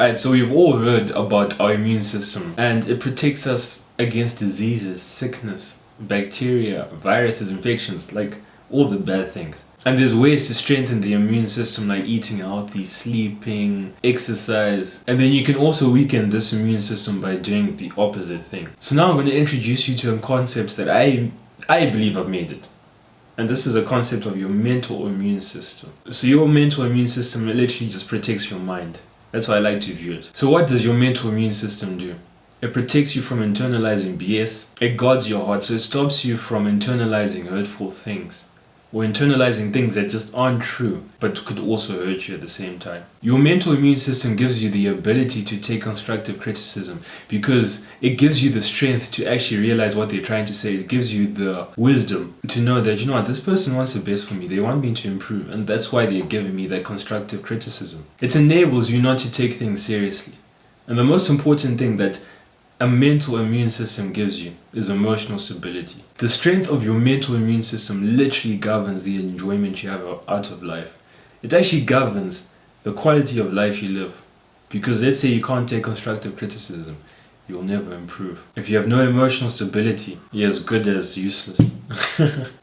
Alright, so we've all heard about our immune system, and it protects us against diseases, sickness, bacteria, viruses, infections, like all the bad things. And there's ways to strengthen the immune system, like eating healthy, sleeping, exercise. And then you can also weaken this immune system by doing the opposite thing. So now I'm going to introduce you to a concept that I believe I've made it. And this is a concept of your mental immune system. So your mental immune system literally just protects your mind. That's how I like to view it. So what does your mental immune system do? It protects you from internalizing BS. It guards your heart, so it stops you from internalizing hurtful things. Or internalizing things that just aren't true, but could also hurt you at the same time. Your mental immune system gives you the ability to take constructive criticism because it gives you the strength to actually realize what they're trying to say. It gives you the wisdom to know that, you know what, this person wants the best for me. They want me to improve, and that's why they're giving me that constructive criticism. It enables you not to take things seriously. And the most important thing that a mental immune system gives you is emotional stability. The strength of your mental immune system literally governs the enjoyment you have out of life. It actually governs the quality of life you live. Because let's say you can't take constructive criticism, you'll never improve. If you have no emotional stability, you're as good as useless.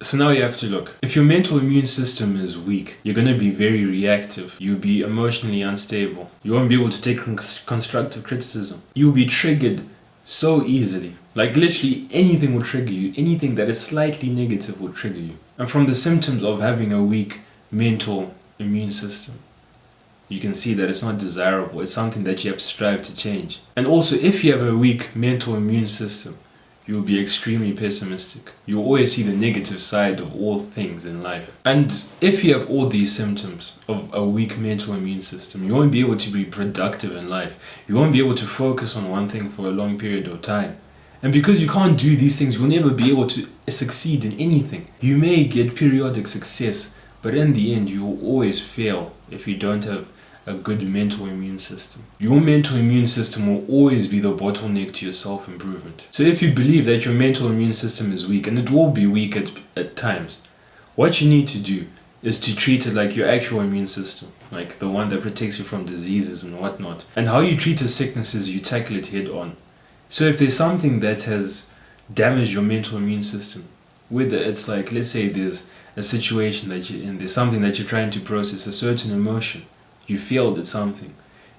So now you have to look. If your mental immune system is weak, you're going to be very reactive. You'll be emotionally unstable. You won't be able to take constructive criticism. You'll be triggered so easily. Like literally anything will trigger you. Anything that is slightly negative will trigger you. And from the symptoms of having a weak mental immune system, you can see that it's not desirable. It's something that you have to strive to change. And also, if you have a weak mental immune system, you'll be extremely pessimistic. You'll always see the negative side of all things in life. And if you have all these symptoms of a weak mental immune system, you won't be able to be productive in life. You won't be able to focus on one thing for a long period of time. And because you can't do these things, you'll never be able to succeed in anything. You may get periodic success, but in the end, you will always fail if you don't have a good mental immune system. Your mental immune system will always be the bottleneck to your self-improvement. So if you believe that your mental immune system is weak, and it will be weak at times, what you need to do is to treat it like your actual immune system, like the one that protects you from diseases and whatnot. And how you treat a sickness is you tackle it head on. So if there's something that has damaged your mental immune system, whether it's like, let's say there's a situation that you're in, there's something that you're trying to process, a certain emotion, you failed at something,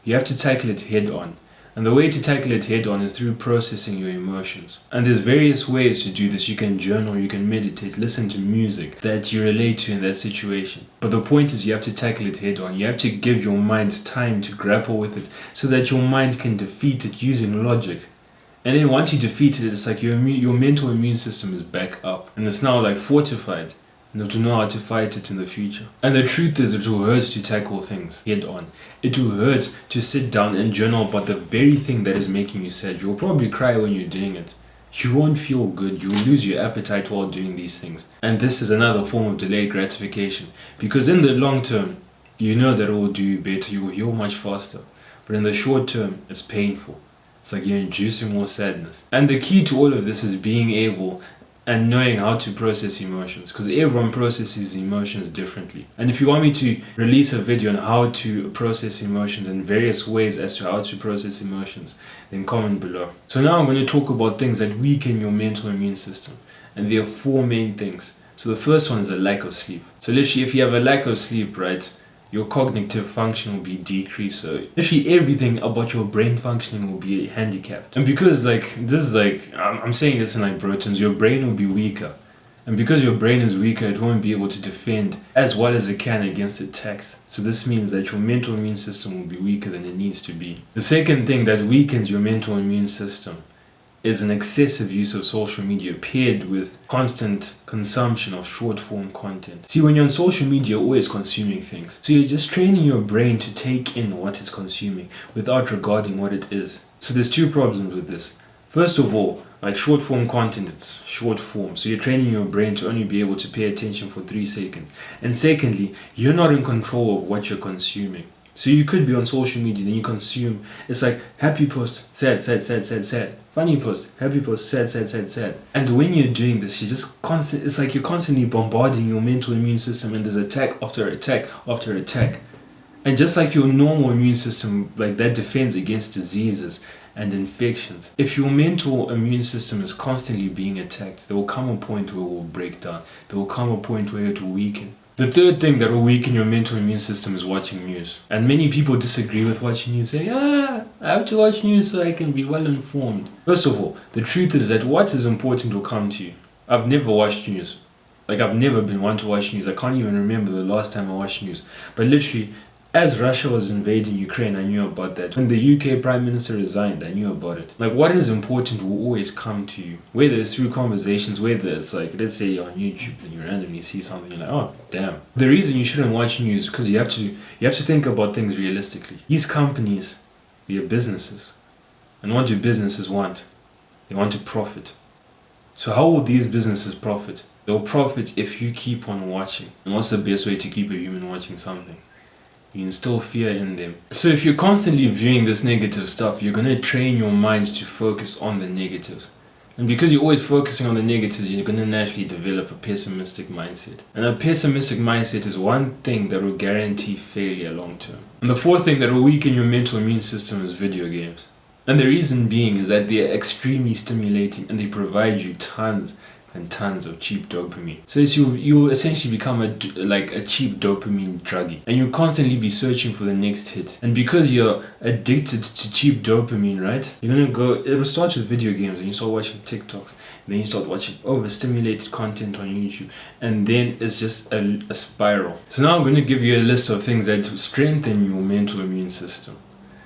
you have to tackle it head on. And the way to tackle it head on is through processing your emotions. And there's various ways to do this. You can journal, you can meditate, listen to music that you relate to in that situation. But the point is you have to tackle it head on. You have to give your mind time to grapple with it so that your mind can defeat it using logic. And then once you defeat it, it's like your mental immune system is back up. And it's now like fortified. To know how to fight it in the future. And the truth is, it will hurt to tackle things head on. It will hurt to sit down and journal about the very thing that is making you sad. You'll probably cry when you're doing it. You won't feel good. You'll lose your appetite while doing these things. And this is another form of delayed gratification. Because in the long term, you know that it will do you better. You will heal much faster. But in the short term, it's painful. It's like you're inducing more sadness. And the key to all of this is being able and knowing how to process emotions, because everyone processes emotions differently. And if you want me to release a video on how to process emotions and various ways as to how to process emotions, then comment below. So now I'm going to talk about things that weaken your mental immune system. And there are 4 main things. So the first one is a lack of sleep. So literally, if you have a lack of sleep, right, your cognitive function will be decreased. So literally everything about your brain functioning will be handicapped. And because I'm saying this in like bro terms, your brain will be weaker. And because your brain is weaker, it won't be able to defend as well as it can against attacks. So this means that your mental immune system will be weaker than it needs to be. The second thing that weakens your mental immune system is an excessive use of social media paired with constant consumption of short form content. See, when you're on social media, you're always consuming things. So you're just training your brain to take in what it's consuming without regarding what it is. So there's 2 problems with this. First of all, like short form content, it's short form. So you're training your brain to only be able to pay attention for 3 seconds. And secondly, you're not in control of what you're consuming. So you could be on social media and you consume, it's like happy post, sad, sad, sad, sad, sad. Funny post, happy post, sad, sad, sad, sad. And when you're doing this, it's like you're constantly bombarding your mental immune system and there's attack after attack after attack. And just like your normal immune system, like that defends against diseases and infections, if your mental immune system is constantly being attacked, there will come a point where it will break down. There will come a point where it will weaken. The third thing that will weaken your mental immune system is watching news. And many people disagree with watching news, say, I have to watch news so I can be well informed. First of all, the truth is that what is important will come to you. I've never watched news. Like, I've never been one to watch news. I can't even remember the last time I watched news. But literally, as Russia was invading Ukraine, I knew about that. When the UK Prime Minister resigned, I knew about it. Like, what is important will always come to you. Whether it's through conversations, whether it's like, let's say you're on YouTube and you randomly see something, you're like, oh, damn. The reason you shouldn't watch news is because you have to think about things realistically. These companies, they are businesses. And what do businesses want? They want to profit. So how will these businesses profit? They'll profit if you keep on watching. And what's the best way to keep a human watching something? You instill fear in them. So if you're constantly viewing this negative stuff, you're going to train your minds to focus on the negatives. And because you're always focusing on the negatives, you're going to naturally develop a pessimistic mindset. And a pessimistic mindset is one thing that will guarantee failure long term. And the fourth thing that will weaken your mental immune system is video games. And the reason being is that they're extremely stimulating and they provide you tons and tons of cheap dopamine. So you essentially become a cheap dopamine druggie, and you'll constantly be searching for the next hit. And because you're addicted to cheap dopamine, right? It'll start with video games, and you start watching TikToks, and then you start watching overstimulated content on YouTube, and then it's just a spiral. So now I'm going to give you a list of things that strengthen your mental immune system.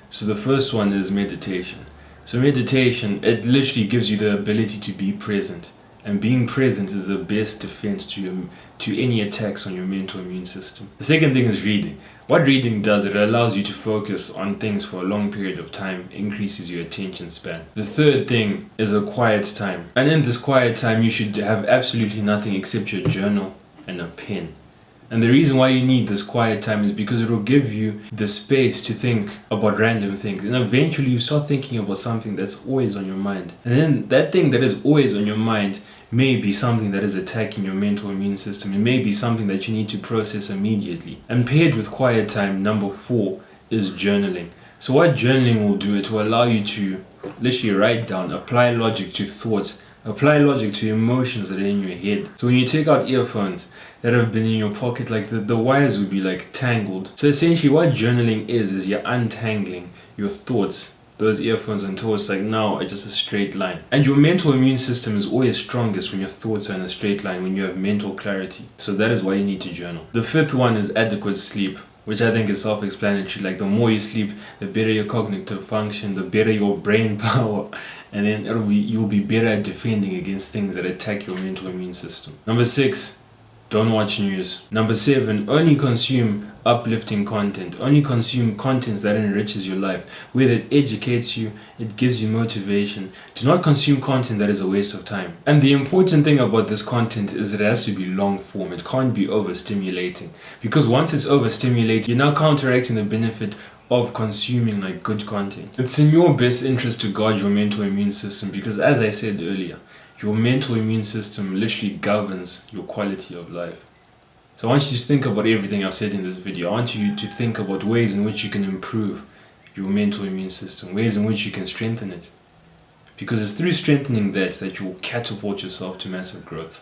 So the first one is meditation. So meditation, it literally gives you the ability to be present. And being present is the best defense to any attacks on your mental immune system. The second thing is reading. What reading does, it allows you to focus on things for a long period of time, increases your attention span. The third thing is a quiet time. And in this quiet time, you should have absolutely nothing except your journal and a pen. And the reason why you need this quiet time is because it will give you the space to think about random things. And eventually you start thinking about something that's always on your mind. And then that thing that is always on your mind may be something that is attacking your mental immune system. It may be something that you need to process immediately. And paired with quiet time, number 4 is journaling. So what journaling will do, it will allow you to literally write down, apply logic to thoughts, apply logic to emotions that are in your head. So when you take out earphones that have been in your pocket, like the wires will be like tangled. So essentially what journaling is you're untangling your thoughts, those earphones, until it's like now it's just a straight line. And your mental immune system is always strongest when your thoughts are in a straight line, when you have mental clarity. So that is why you need to journal. The fifth one is adequate sleep, which I think is self-explanatory. Like the more you sleep, the better your cognitive function, the better your brain power, and then you'll be better at defending against things that attack your mental immune system. Number 6, don't watch news. Number 7, only consume uplifting content. Only consume content that enriches your life, whether it educates you, it gives you motivation. Do not consume content that is a waste of time. And the important thing about this content is it has to be long form. It can't be overstimulating, because once it's overstimulating, you're now counteracting the benefit of consuming like good content. It's in your best interest to guard your mental immune system, because as I said earlier, your mental immune system literally governs your quality of life. So I want you to think about everything I've said in this video. I want you to think about ways in which you can improve your mental immune system, ways in which you can strengthen it. Because it's through strengthening that you will catapult yourself to massive growth.